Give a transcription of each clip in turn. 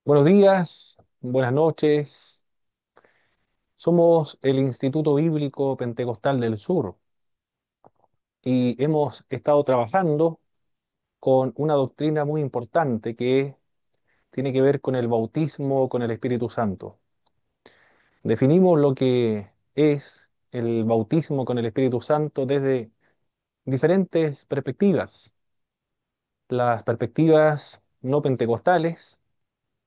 Buenos días, buenas noches. Somos el Instituto Bíblico Pentecostal del Sur y hemos estado trabajando con una doctrina muy importante que tiene que ver con el bautismo con el Espíritu Santo. Definimos lo que es el bautismo con el Espíritu Santo desde diferentes perspectivas. Las perspectivas no pentecostales,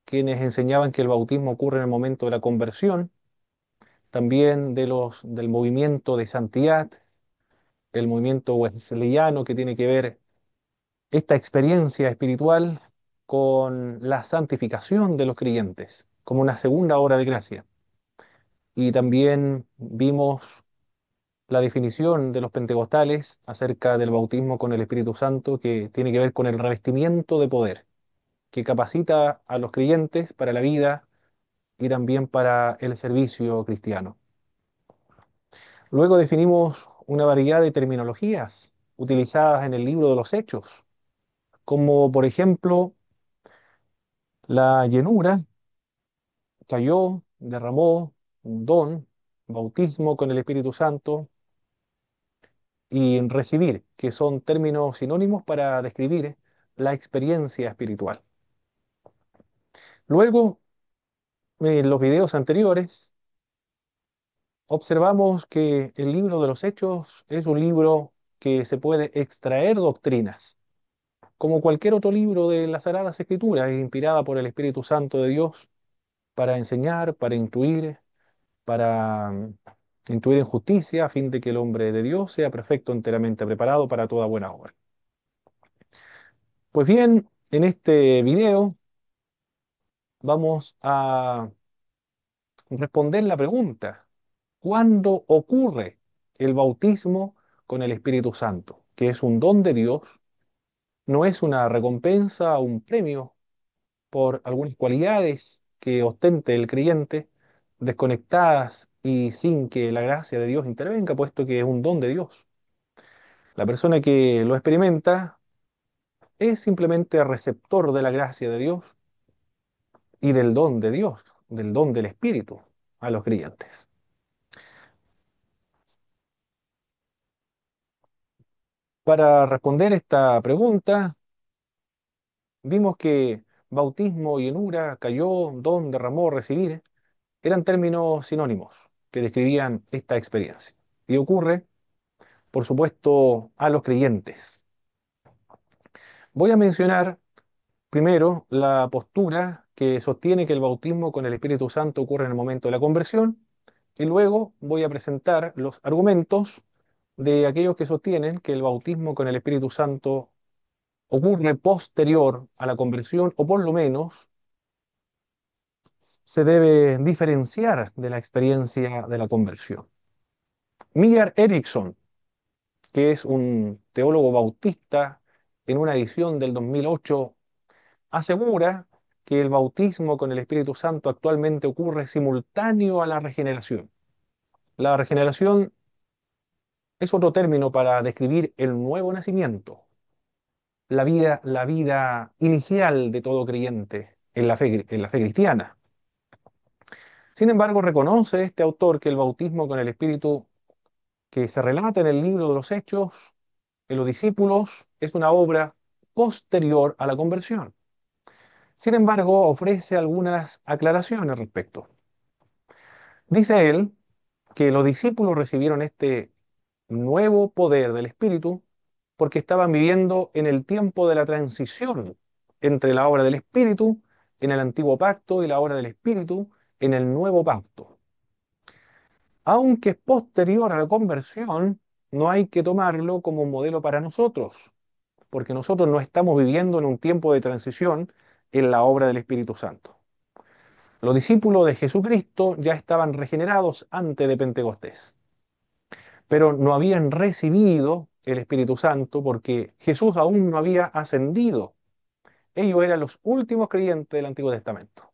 quienes enseñaban que el bautismo ocurre en el momento de la conversión, también del movimiento de santidad, el movimiento wesleyano que tiene que ver esta experiencia espiritual con la santificación de los creyentes, como una segunda obra de gracia. Y también vimos la definición de los pentecostales acerca del bautismo con el Espíritu Santo, que tiene que ver con el revestimiento de poder, que capacita a los creyentes para la vida y también para el servicio cristiano. Luego definimos una variedad de terminologías utilizadas en el libro de los Hechos, como por ejemplo la llenura, cayó, derramó, un don, bautismo con el Espíritu Santo y recibir, que son términos sinónimos para describir la experiencia espiritual. Luego, en los videos anteriores, observamos que el libro de los Hechos es un libro que se puede extraer doctrinas como cualquier otro libro de las Sagradas Escrituras, es inspirada por el Espíritu Santo de Dios para enseñar, para instruir, para instruir en justicia, a fin de que el hombre de Dios sea perfecto, enteramente preparado para toda buena obra. Pues bien, en este video vamos a responder la pregunta: ¿cuándo ocurre el bautismo con el Espíritu Santo? Que es un don de Dios, no es una recompensa o un premio por algunas cualidades que ostente el creyente, desconectadas y sin que la gracia de Dios intervenga, puesto que es un don de Dios. La persona que lo experimenta es simplemente receptor de la gracia de Dios y del don de Dios, del don del Espíritu a los creyentes. Para responder esta pregunta, vimos que bautismo, llenura, cayó, don, derramó, recibir, eran términos sinónimos que describían esta experiencia. Y ocurre, por supuesto, a los creyentes. Voy a mencionar primero la postura que sostiene que el bautismo con el Espíritu Santo ocurre en el momento de la conversión, y luego voy a presentar los argumentos de aquellos que sostienen que el bautismo con el Espíritu Santo ocurre posterior a la conversión, o por lo menos se debe diferenciar de la experiencia de la conversión. Millard Erickson, que es un teólogo bautista, en una edición del 2008, asegura que el bautismo con el Espíritu Santo actualmente ocurre simultáneo a la regeneración. La regeneración es otro término para describir el nuevo nacimiento, la vida inicial de todo creyente en la fe cristiana. Sin embargo, reconoce este autor que el bautismo con el Espíritu que se relata en el libro de los Hechos, en los discípulos, es una obra posterior a la conversión. Sin embargo, ofrece algunas aclaraciones al respecto. Dice él que los discípulos recibieron este nuevo poder del Espíritu porque estaban viviendo en el tiempo de la transición entre la obra del Espíritu en el antiguo pacto y la obra del Espíritu en el nuevo pacto. Aunque es posterior a la conversión, no hay que tomarlo como un modelo para nosotros, porque nosotros no estamos viviendo en un tiempo de transición en la obra del Espíritu Santo. Los discípulos de Jesucristo ya estaban regenerados antes de Pentecostés, pero no habían recibido el Espíritu Santo porque Jesús aún no había ascendido. Ellos eran los últimos creyentes del Antiguo Testamento,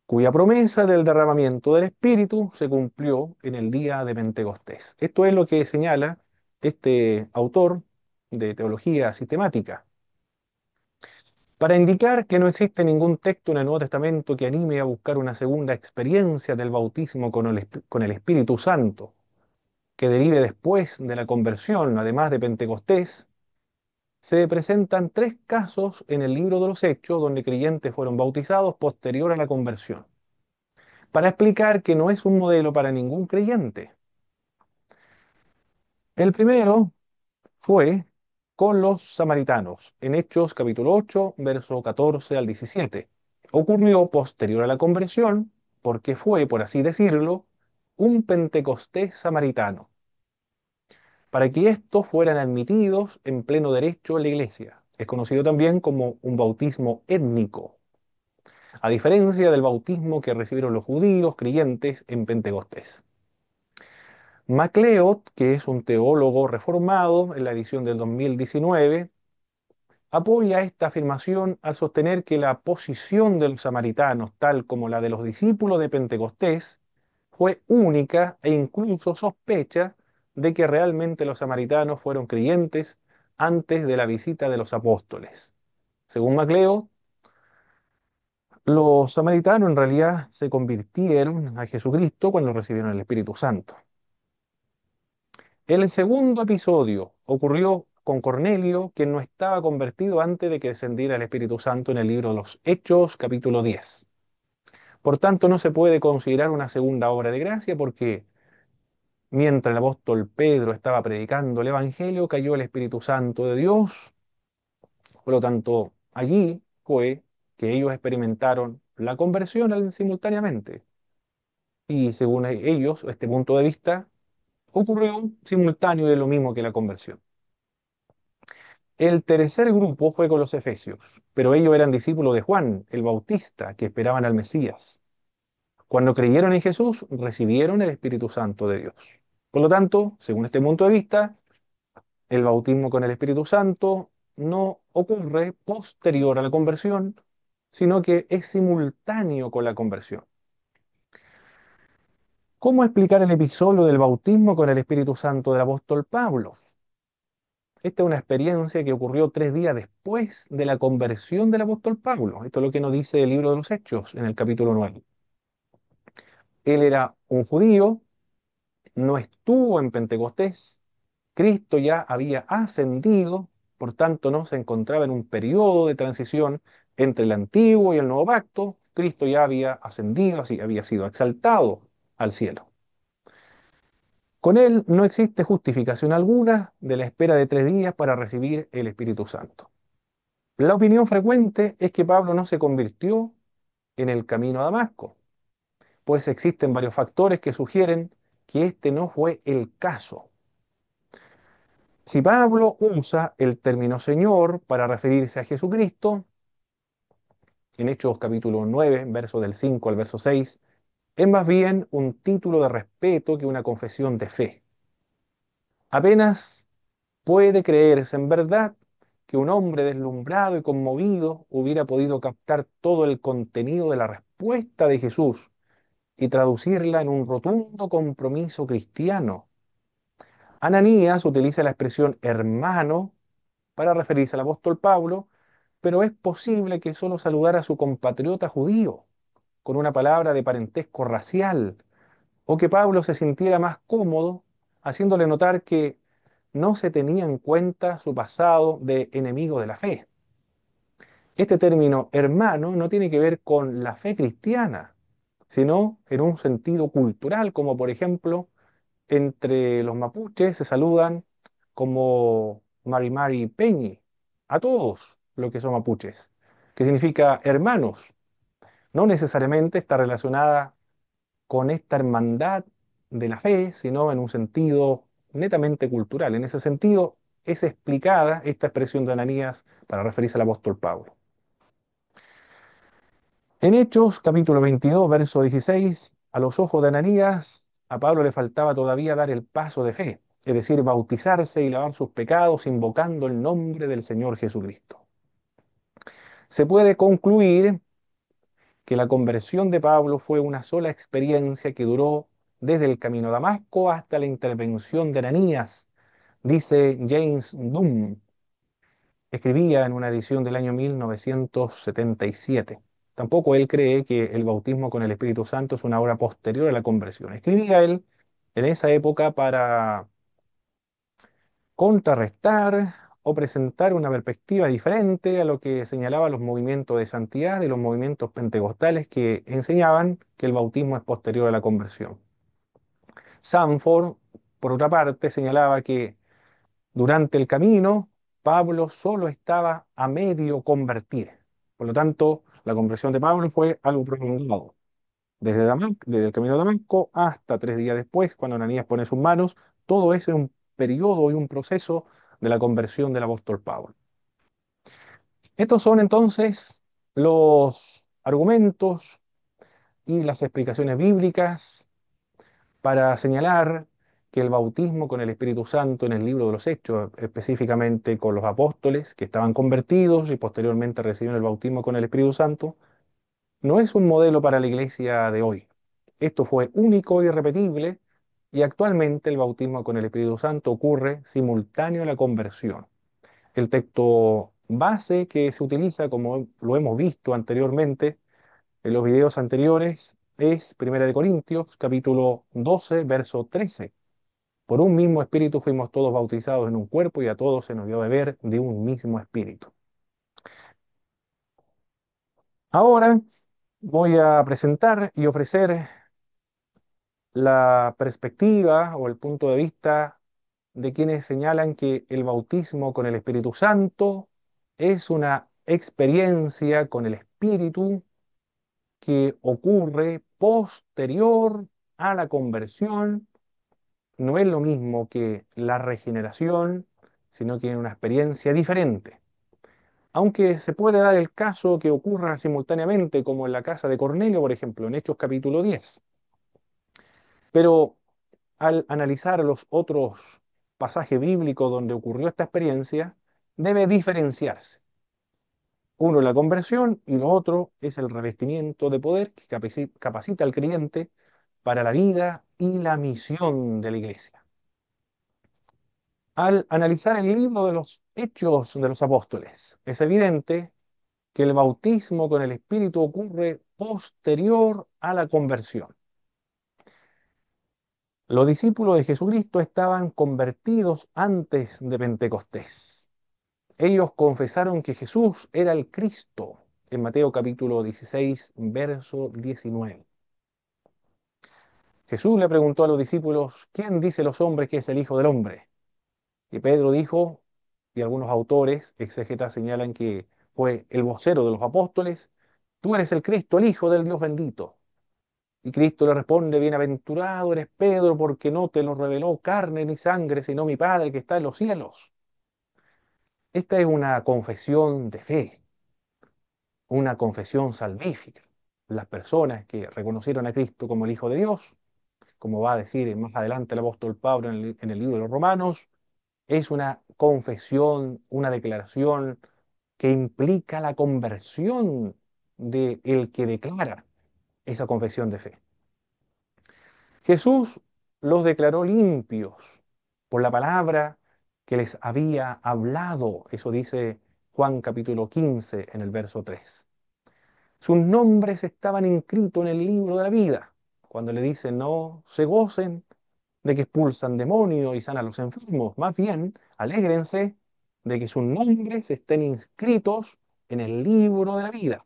cuya promesa del derramamiento del Espíritu se cumplió en el día de Pentecostés. Esto es lo que señala este autor de teología sistemática. para indicar que no existe ningún texto en el Nuevo Testamento que anime a buscar una segunda experiencia del bautismo con el Espíritu Santo, que derive después de la conversión, además de Pentecostés, se presentan tres casos en el libro de los Hechos donde creyentes fueron bautizados posterior a la conversión, para explicar que no es un modelo para ningún creyente. El primero fue con los samaritanos, en Hechos capítulo 8, verso 14 al 17. Ocurrió posterior a la conversión porque fue, por así decirlo, un Pentecostés samaritano, para que estos fueran admitidos en pleno derecho en la iglesia. Es conocido también como un bautismo étnico, a diferencia del bautismo que recibieron los judíos creyentes en Pentecostés. MacLeod, que es un teólogo reformado en la edición del 2019, apoya esta afirmación al sostener que la posición de los samaritanos, tal como la de los discípulos de Pentecostés, fue única e incluso sospecha de que realmente los samaritanos fueron creyentes antes de la visita de los apóstoles. Según MacLeod, los samaritanos en realidad se convirtieron a Jesucristo cuando recibieron el Espíritu Santo. El segundo episodio ocurrió con Cornelio, quien no estaba convertido antes de que descendiera el Espíritu Santo en el libro de los Hechos, capítulo 10. Por tanto, no se puede considerar una segunda obra de gracia porque mientras el apóstol Pedro estaba predicando el Evangelio, cayó el Espíritu Santo de Dios. Por lo tanto, allí fue que ellos experimentaron la conversión simultáneamente. Y según ellos, este punto de vista, ocurrió simultáneo de lo mismo que la conversión. El tercer grupo fue con los efesios, pero ellos eran discípulos de Juan, el Bautista, que esperaban al Mesías. Cuando creyeron en Jesús, recibieron el Espíritu Santo de Dios. Por lo tanto, según este punto de vista, el bautismo con el Espíritu Santo no ocurre posterior a la conversión, sino que es simultáneo con la conversión. ¿Cómo explicar el episodio del bautismo con el Espíritu Santo del apóstol Pablo? Esta es una experiencia que ocurrió 3 días después de la conversión del apóstol Pablo. Esto es lo que nos dice el libro de los Hechos en el capítulo 9. Él era un judío, no estuvo en Pentecostés, Cristo ya había ascendido, por tanto no se encontraba en un periodo de transición entre el antiguo y el nuevo pacto. Cristo ya había ascendido, así había sido exaltado al cielo. Con él no existe justificación alguna de la espera de 3 días para recibir el Espíritu Santo. La opinión frecuente es que Pablo no se convirtió en el camino a Damasco, pues existen varios factores que sugieren que este no fue el caso. Si Pablo usa el término Señor para referirse a Jesucristo, en Hechos capítulo 9, verso del 5 al verso 6, es más bien un título de respeto que una confesión de fe. Apenas puede creerse en verdad que un hombre deslumbrado y conmovido hubiera podido captar todo el contenido de la respuesta de Jesús y traducirla en un rotundo compromiso cristiano. Ananías utiliza la expresión hermano para referirse al apóstol Pablo, pero es posible que solo saludara a su compatriota judío con una palabra de parentesco racial, o que Pablo se sintiera más cómodo haciéndole notar que no se tenía en cuenta su pasado de enemigo de la fe. Este término hermano no tiene que ver con la fe cristiana, sino en un sentido cultural, como por ejemplo, entre los mapuches se saludan como Mari Mari Peñi, a todos los que son mapuches, que significa hermanos. No necesariamente está relacionada con esta hermandad de la fe, sino en un sentido netamente cultural. En ese sentido, es explicada esta expresión de Ananías para referirse al apóstol Pablo. En Hechos, capítulo 22, verso 16, a los ojos de Ananías, a Pablo le faltaba todavía dar el paso de fe, es decir, bautizarse y lavar sus pecados invocando el nombre del Señor Jesucristo. Se puede concluir que la conversión de Pablo fue una sola experiencia que duró desde el camino a Damasco hasta la intervención de Ananías, dice James Dunn. escribía en una edición del año 1977. Tampoco él cree que el bautismo con el Espíritu Santo es una obra posterior a la conversión. Escribía él en esa época para contrarrestar o presentar una perspectiva diferente a lo que señalaban los movimientos de santidad y los movimientos pentecostales que enseñaban que el bautismo es posterior a la conversión. Sanford, por otra parte, señalaba que durante el camino Pablo solo estaba a medio convertir. Por lo tanto, la conversión de Pablo fue algo prolongado. Desde el camino de Damasco hasta 3 días después, cuando Ananías pone sus manos, todo eso es un periodo y un proceso de la conversión del apóstol Pablo. Estos son entonces los argumentos y las explicaciones bíblicas para señalar que el bautismo con el Espíritu Santo en el libro de los Hechos, específicamente con los apóstoles que estaban convertidos y posteriormente recibieron el bautismo con el Espíritu Santo, no es un modelo para la iglesia de hoy. Esto fue único y irrepetible, y actualmente el bautismo con el Espíritu Santo ocurre simultáneo a la conversión. El texto base que se utiliza, como lo hemos visto anteriormente en los videos anteriores, es 1 Corintios, capítulo 12, verso 13. Por un mismo espíritu fuimos todos bautizados en un cuerpo y a todos se nos dio a beber de un mismo espíritu. Ahora voy a presentar y ofrecer la perspectiva o el punto de vista de quienes señalan que el bautismo con el Espíritu Santo es una experiencia con el Espíritu que ocurre posterior a la conversión. No es lo mismo que la regeneración, sino que es una experiencia diferente. Aunque se puede dar el caso que ocurra simultáneamente, como en la casa de Cornelio, por ejemplo, en Hechos capítulo 10. Pero al analizar los otros pasajes bíblicos donde ocurrió esta experiencia, debe diferenciarse. Uno es la conversión y lo otro es el revestimiento de poder que capacita al creyente para la vida y la misión de la iglesia. Al analizar el libro de los Hechos de los Apóstoles, es evidente que el bautismo con el Espíritu ocurre posterior a la conversión. Los discípulos de Jesucristo estaban convertidos antes de Pentecostés. Ellos confesaron que Jesús era el Cristo en Mateo capítulo 16, verso 19. Jesús le preguntó a los discípulos, ¿quién dice los hombres que es el Hijo del Hombre? Y Pedro dijo, y algunos autores, exégetas, señalan que fue el vocero de los apóstoles, tú eres el Cristo, el Hijo del Dios bendito. Y Cristo le responde, bienaventurado eres Pedro, porque no te lo reveló carne ni sangre, sino mi Padre que está en los cielos. Esta es una confesión de fe, una confesión salvífica. Las personas que reconocieron a Cristo como el Hijo de Dios, como va a decir más adelante el apóstol Pablo en el libro de los Romanos, es una confesión, una declaración que implica la conversión de el que declara esa confesión de fe. Jesús los declaró limpios por la palabra que les había hablado. Eso dice Juan capítulo 15 en el verso 3. Sus nombres estaban inscritos en el libro de la vida. Cuando le dice no se gocen de que expulsan demonios y sanan a los enfermos, más bien alégrense de que sus nombres estén inscritos en el libro de la vida.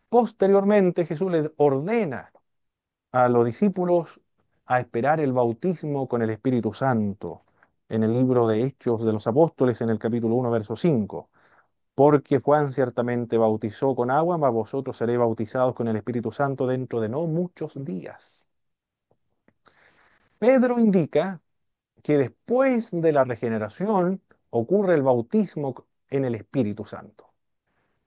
Posteriormente Jesús les ordena a los discípulos a esperar el bautismo con el Espíritu Santo en el libro de Hechos de los Apóstoles en el capítulo 1, verso 5. Porque Juan ciertamente bautizó con agua, mas vosotros seréis bautizados con el Espíritu Santo dentro de no muchos días. Pedro indica que después de la regeneración ocurre el bautismo en el Espíritu Santo.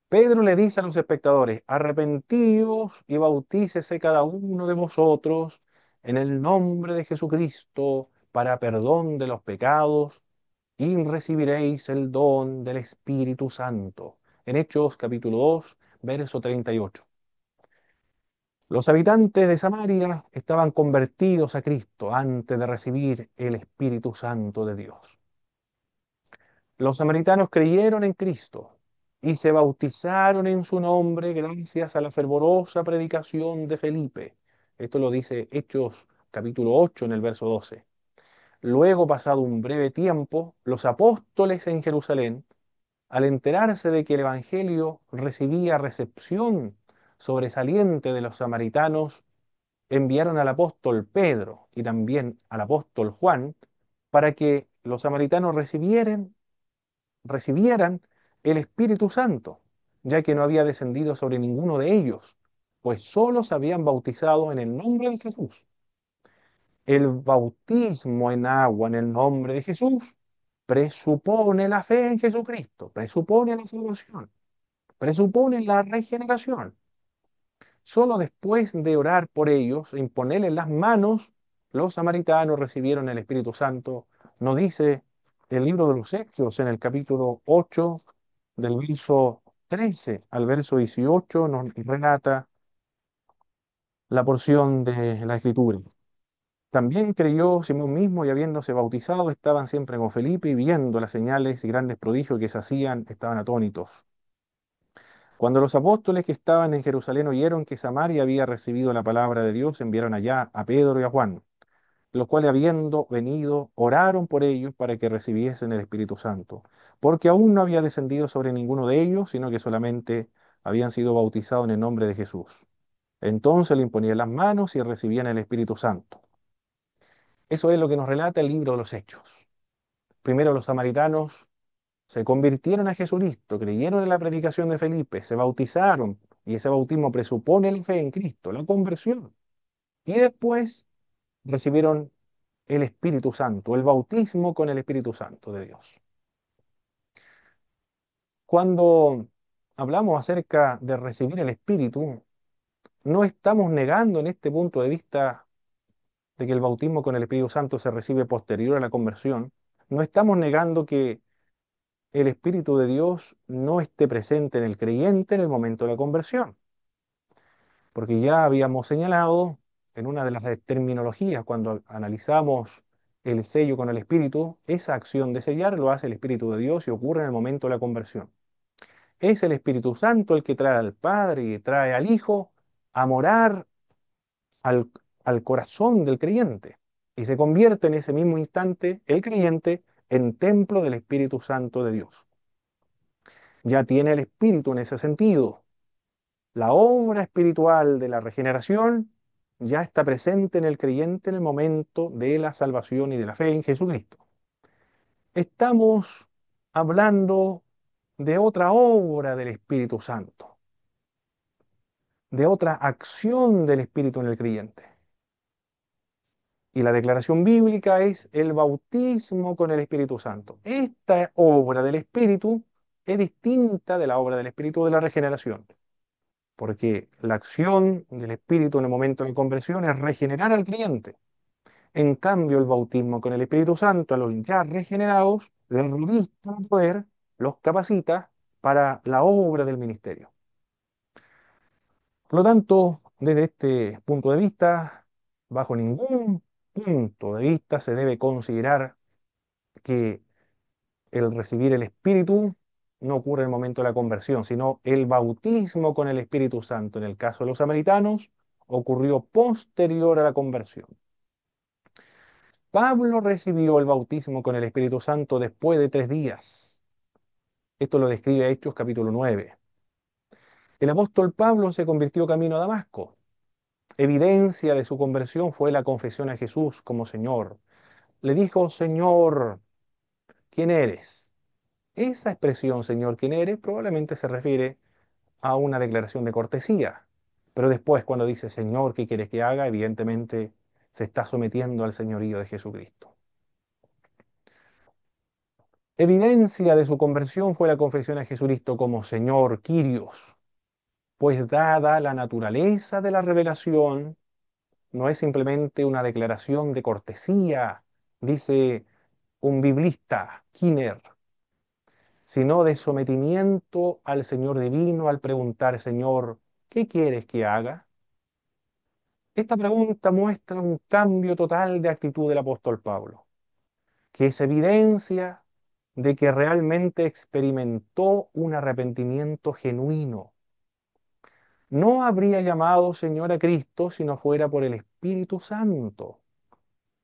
Pedro le dice a los espectadores, arrepentíos y bautícese cada uno de vosotros en el nombre de Jesucristo para perdón de los pecados y recibiréis el don del Espíritu Santo. En Hechos capítulo 2, verso 38. Los habitantes de Samaria estaban convertidos a Cristo antes de recibir el Espíritu Santo de Dios. Los samaritanos creyeron en Cristo y se bautizaron en su nombre gracias a la fervorosa predicación de Felipe. Esto lo dice Hechos capítulo 8 en el verso 12. Luego, pasado un breve tiempo, los apóstoles en Jerusalén, al enterarse de que el Evangelio recibía recepción sobresaliente de los samaritanos, enviaron al apóstol Pedro y también al apóstol Juan para que los samaritanos recibieran el Espíritu Santo, ya que no había descendido sobre ninguno de ellos, pues sólo se habían bautizado en el nombre de Jesús. El bautismo en agua en el nombre de Jesús presupone la fe en Jesucristo, presupone la salvación, presupone la regeneración. Solo después de orar por ellos e imponerles las manos, los samaritanos recibieron el Espíritu Santo. Nos dice el libro de los Hechos en el capítulo 8, del verso 13 al verso 18, nos relata la porción de la Escritura. También creyó Simón mismo y habiéndose bautizado, estaban siempre con Felipe y viendo las señales y grandes prodigios que se hacían, estaban atónitos. Cuando los apóstoles que estaban en Jerusalén oyeron que Samaria había recibido la palabra de Dios, enviaron allá a Pedro y a Juan, los cuales habiendo venido, oraron por ellos para que recibiesen el Espíritu Santo, porque aún no había descendido sobre ninguno de ellos, sino que solamente habían sido bautizados en el nombre de Jesús. Entonces le imponían las manos y recibían el Espíritu Santo. Eso es lo que nos relata el libro de los Hechos. Primero los samaritanos se convirtieron a Jesucristo, creyeron en la predicación de Felipe, se bautizaron y ese bautismo presupone la fe en Cristo, la conversión. Y después recibieron el Espíritu Santo, el bautismo con el Espíritu Santo de Dios. Cuando hablamos acerca de recibir el Espíritu, no estamos negando en este punto de vista de que el bautismo con el Espíritu Santo se recibe posterior a la conversión, no estamos negando que el Espíritu de Dios no esté presente en el creyente en el momento de la conversión, porque ya habíamos señalado en una de las terminologías cuando analizamos el sello con el Espíritu, esa acción de sellar lo hace el Espíritu de Dios y ocurre en el momento de la conversión. Es el Espíritu Santo el que trae al Padre y trae al Hijo a morar al, al corazón del creyente y se convierte en ese mismo instante el creyente en templo del Espíritu Santo de Dios. Ya tiene el Espíritu en ese sentido. La obra espiritual de la regeneración ya está presente en el creyente en el momento de la salvación y de la fe en Jesucristo. Estamos hablando de otra obra del Espíritu Santo, de otra acción del Espíritu en el creyente. Y la declaración bíblica es el bautismo con el Espíritu Santo. Esta obra del Espíritu es distinta de la obra del Espíritu de la regeneración, porque la acción del Espíritu en el momento de la conversión es regenerar al creyente. En cambio, el bautismo con el Espíritu Santo a los ya regenerados les reviste el poder, los capacita para la obra del ministerio. Por lo tanto, desde este punto de vista, bajo ningún punto de vista se debe considerar que el recibir el Espíritu no ocurre en el momento de la conversión, sino el bautismo con el Espíritu Santo, en el caso de los samaritanos, ocurrió posterior a la conversión. Pablo recibió el bautismo con el Espíritu Santo después de 3 días. Esto lo describe Hechos capítulo 9. El apóstol Pablo se convirtió camino a Damasco. Evidencia de su conversión fue la confesión a Jesús como Señor. Le dijo, Señor, ¿quién eres? Esa expresión, Señor, ¿quién eres? Probablemente se refiere a una declaración de cortesía. Pero después, cuando dice, Señor, ¿qué quieres que haga? Evidentemente se está sometiendo al señorío de Jesucristo. Evidencia de su conversión fue la confesión a Jesucristo como Señor, Kyrios, pues dada la naturaleza de la revelación, no es simplemente una declaración de cortesía, dice un biblista, Kinner, sino de sometimiento al Señor divino al preguntar, Señor, ¿qué quieres que haga? Esta pregunta muestra un cambio total de actitud del apóstol Pablo, que es evidencia de que realmente experimentó un arrepentimiento genuino. No habría llamado Señor a Cristo si no fuera por el Espíritu Santo.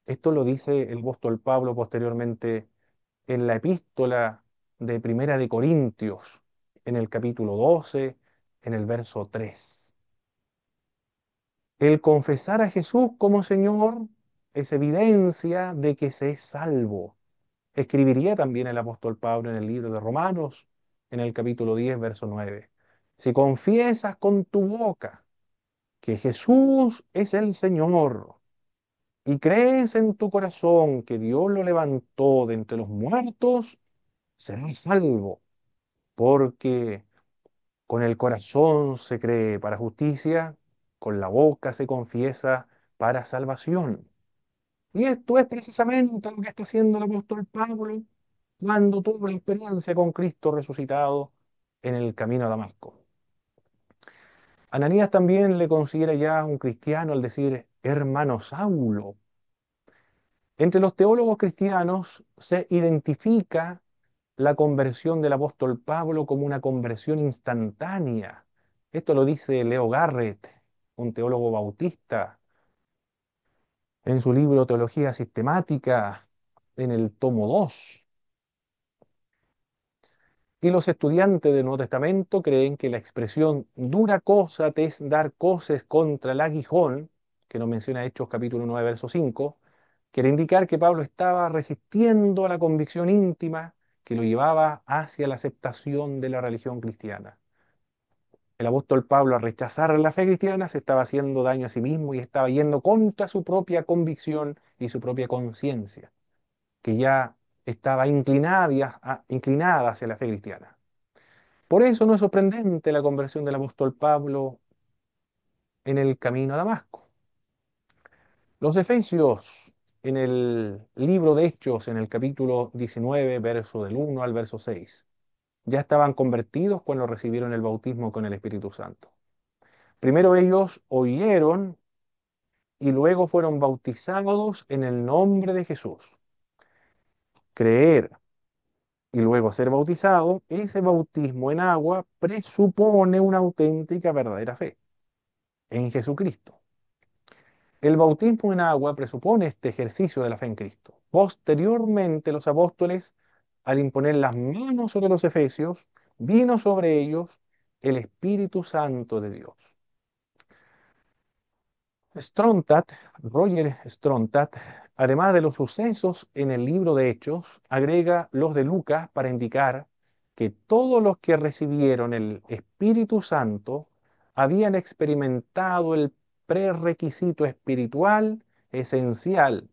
Esto lo dice el apóstol Pablo posteriormente en la epístola de Primera de Corintios, en el capítulo 12, en el verso 3. El confesar a Jesús como Señor es evidencia de que se es salvo. Escribiría también el apóstol Pablo en el libro de Romanos, en el capítulo 10, verso 9. Si confiesas con tu boca que Jesús es el Señor y crees en tu corazón que Dios lo levantó de entre los muertos, serás salvo, porque con el corazón se cree para justicia, con la boca se confiesa para salvación. Y esto es precisamente lo que está haciendo el apóstol Pablo cuando tuvo la experiencia con Cristo resucitado en el camino a Damasco. Ananías también le considera ya un cristiano al decir hermano Saulo. Entre los teólogos cristianos se identifica la conversión del apóstol Pablo como una conversión instantánea. Esto lo dice Leo Garrett, un teólogo bautista, en su libro Teología Sistemática, en el tomo 2. Y los estudiantes del Nuevo Testamento creen que la expresión dura cosa te es dar coces contra el aguijón, que nos menciona Hechos capítulo 9, verso 5, quiere indicar que Pablo estaba resistiendo a la convicción íntima que lo llevaba hacia la aceptación de la religión cristiana. El apóstol Pablo, al rechazar la fe cristiana, se estaba haciendo daño a sí mismo y estaba yendo contra su propia convicción y su propia conciencia, que ya estaba inclinada hacia la fe cristiana. Por eso no es sorprendente la conversión del apóstol Pablo en el camino a Damasco. Los efesios, en el libro de Hechos, en el capítulo 19, verso del 1 al verso 6, ya estaban convertidos cuando recibieron el bautismo con el Espíritu Santo. Primero ellos oyeron y luego fueron bautizados en el nombre de Jesús. Creer y luego ser bautizado, ese bautismo en agua presupone una auténtica, verdadera fe en Jesucristo. El bautismo en agua presupone este ejercicio de la fe en Cristo. Posteriormente, los apóstoles, al imponer las manos sobre los efesios, vino sobre ellos el Espíritu Santo de Dios. Strontat, Roger Strontat, además de los sucesos en el libro de Hechos, agrega los de Lucas para indicar que todos los que recibieron el Espíritu Santo habían experimentado el prerequisito espiritual esencial.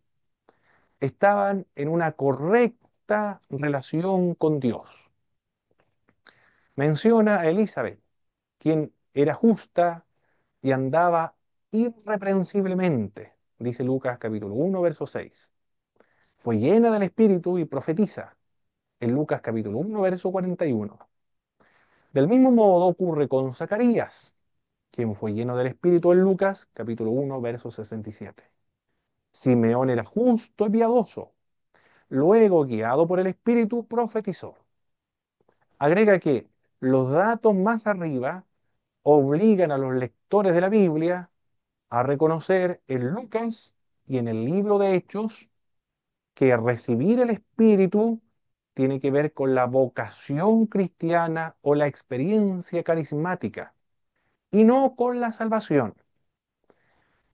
Estaban en una correcta relación con Dios. Menciona a Elizabeth, quien era justa y andaba irreprensiblemente, dice Lucas capítulo 1, verso 6. Fue llena del Espíritu y profetiza, en Lucas capítulo 1, verso 41. Del mismo modo ocurre con Zacarías, quien fue lleno del Espíritu en Lucas capítulo 1, verso 67. Simeón era justo y piadoso, luego guiado por el Espíritu profetizó. Agrega que los datos más arriba obligan a los lectores de la Biblia a reconocer en Lucas y en el libro de Hechos que recibir el Espíritu tiene que ver con la vocación cristiana o la experiencia carismática y no con la salvación.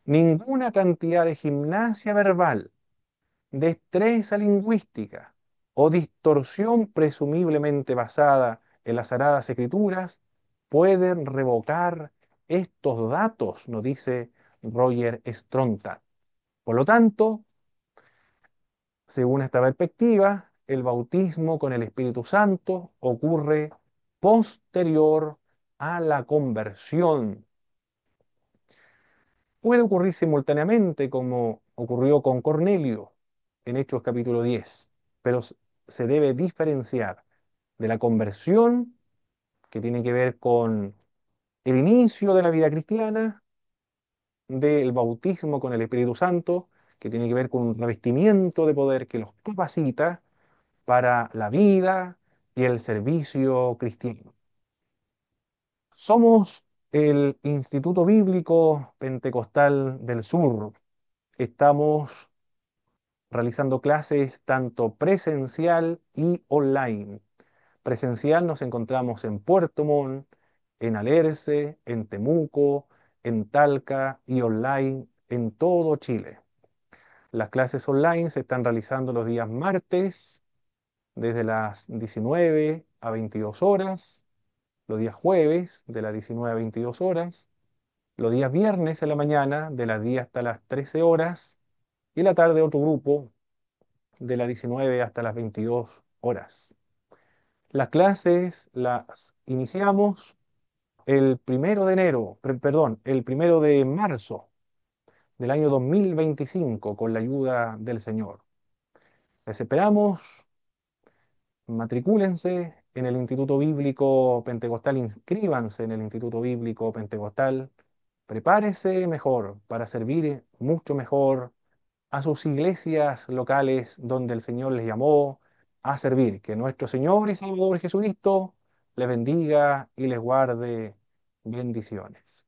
Ninguna cantidad de gimnasia verbal, destreza lingüística o distorsión presumiblemente basada en las Sagradas Escrituras pueden revocar estos datos, nos dice Roger Strontat. Por lo tanto, según esta perspectiva, el bautismo con el Espíritu Santo ocurre posterior a la conversión. Puede ocurrir simultáneamente, como ocurrió con Cornelio en Hechos capítulo 10, pero se debe diferenciar de la conversión, que tiene que ver con el inicio de la vida cristiana, del bautismo con el Espíritu Santo, que tiene que ver con un revestimiento de poder que los capacita, para la vida y el servicio cristiano. Somos el Instituto Bíblico Pentecostal del Sur. Estamos realizando clases tanto presencial y online. Presencial nos encontramos en Puerto Montt, en Alerce, en Temuco, en Talca y online en todo Chile. Las clases online se están realizando los días martes desde las 19 a 22 horas, los días jueves de las 19 a 22 horas, los días viernes en la mañana de las 10 hasta las 13 horas y en la tarde otro grupo de las 19 hasta las 22 horas. Las clases las iniciamos el 1 de enero, perdón, el 1 de marzo del año 2025 con la ayuda del Señor. Les esperamos, matricúlense en el Instituto Bíblico Pentecostal, inscríbanse en el Instituto Bíblico Pentecostal, prepárese mejor para servir mucho mejor a sus iglesias locales donde el Señor les llamó a servir. Que nuestro Señor y Salvador Jesucristo les bendiga y les guarde bendiciones.